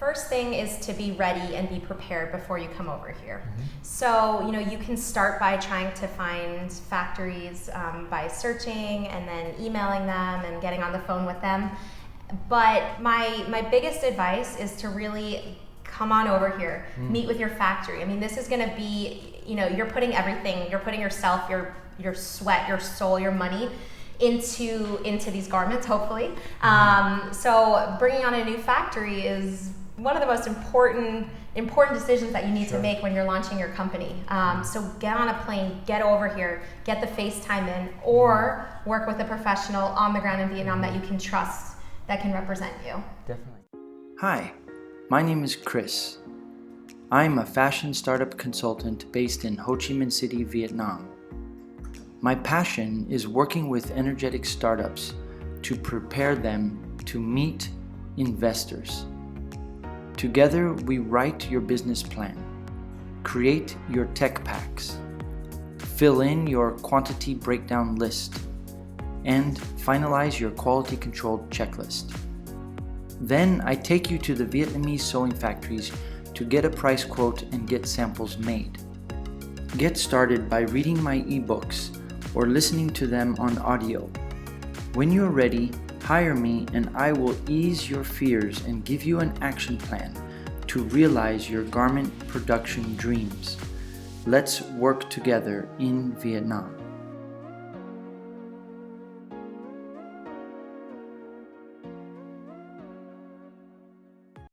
first thing is to be ready and be prepared before you come over here. So, you can start by trying to find factories by searching and then emailing them and getting on the phone with them. But my biggest advice is to really come on over here, meet with your factory. I mean, this is going to be, you're putting everything, you're putting yourself, your sweat, your soul, your money into these garments, hopefully. So bringing on a new factory is one of the most important decisions that you need to make when you're launching your company. So get on a plane, get over here, get the FaceTime in, or work with a professional on the ground in Vietnam that you can trust, that can represent you. Definitely. Hi, my name is Chris. I'm a fashion startup consultant based in Ho Chi Minh City, Vietnam. My passion is working with energetic startups to prepare them to meet investors. Together, we write your business plan, create your tech packs, fill in your quantity breakdown list, and finalize your quality control checklist. Then I take you to the Vietnamese sewing factories to get a price quote and get samples made. Get started by reading my ebooks or listening to them on audio. When you're ready, hire me and I will ease your fears and give you an action plan to realize your garment production dreams. Let's work together in Vietnam.